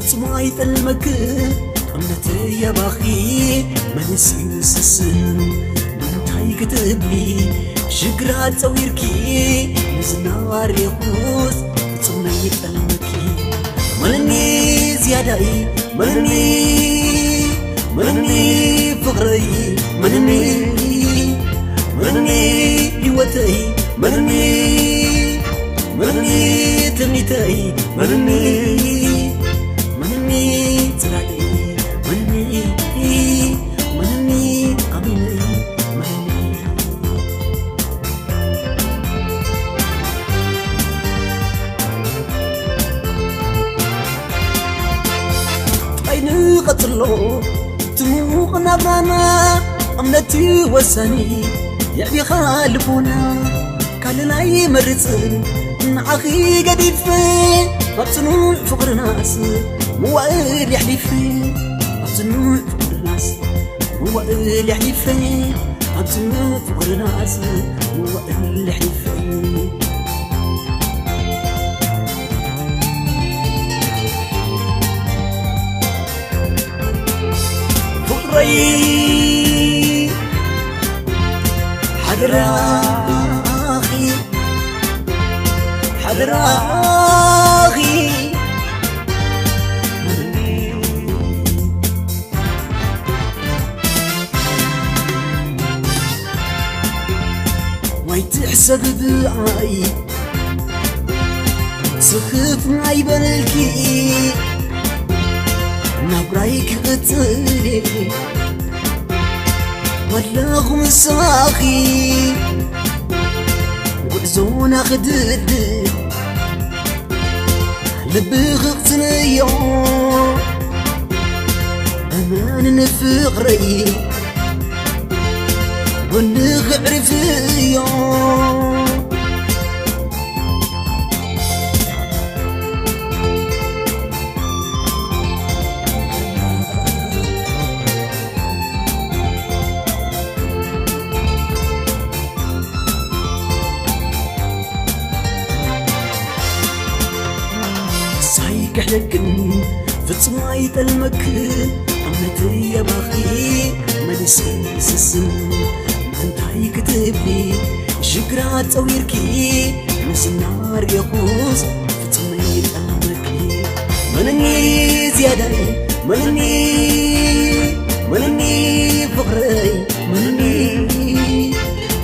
فتصمع يفلمك أمنتي يا باخي منسي وسسن منتهي كتبلي شقرات صويركي نزنار يخوص فتصمع يفلمك منني زيادة منني فقري منني هوتي منني تمنيتي منني تلالي منني أميني عيني قتلو تموق نبانا أمنتي وساني يعبي خالفونا كان لاي مرسل معاخي قديفين مبسنون فقر ناس موائل يحلفين مبسنون فقر ناس موائل يحلفين مبسنون فقر ناس موائل يحلفين فقري حدراخي ما يتحسب بعي سخف معي بالكي نبرايك قتلي ولا غمساخي وعزونا خدد لبغ اقتنيو امان نفقري ونغ عرفيو كحلكن فتصمع يفلمك أمنتي يا باخي منسي سسن منتهي كتبلي شقرات صويركي نس النار يخوص فتصمع يفلمك منني زيادة منني فقري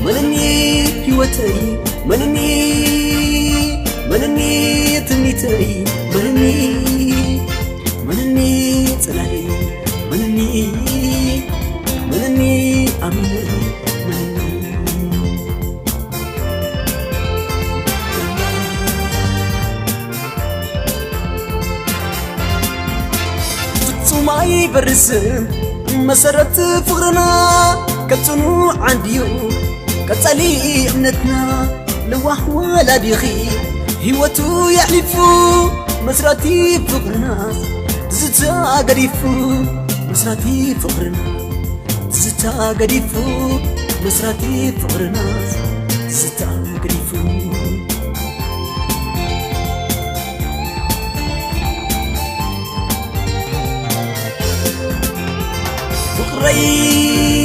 منني هوتي منني تمنيتي منني تلالي منني أميني تصوماي برسم مسرت فقرنا كتنو عنديو كتالي أمنتنا لوح ولا بيخي هوتو يحلفو مسراتي فقرنا زتا قريفو مسراتي فقرنا زتا قريفو مسراتي فقرنا زتا قريفو فقري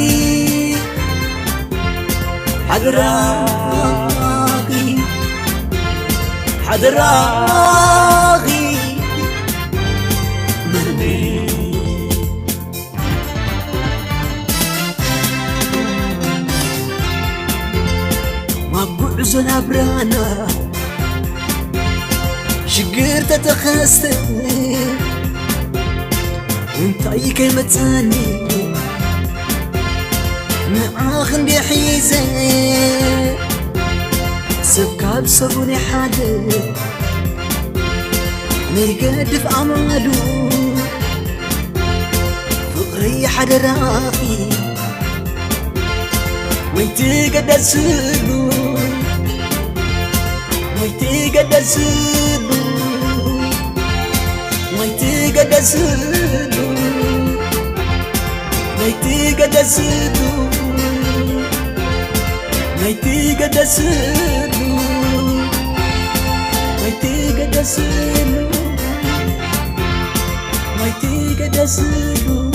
حدراغي ما بعزنا برانا شقر تتخستني انتي كلمتاني معاخن بحيزي سبكا بصبوني حادث نيقدف أمالو فقري حدراخي ويتقدسلو قدسلو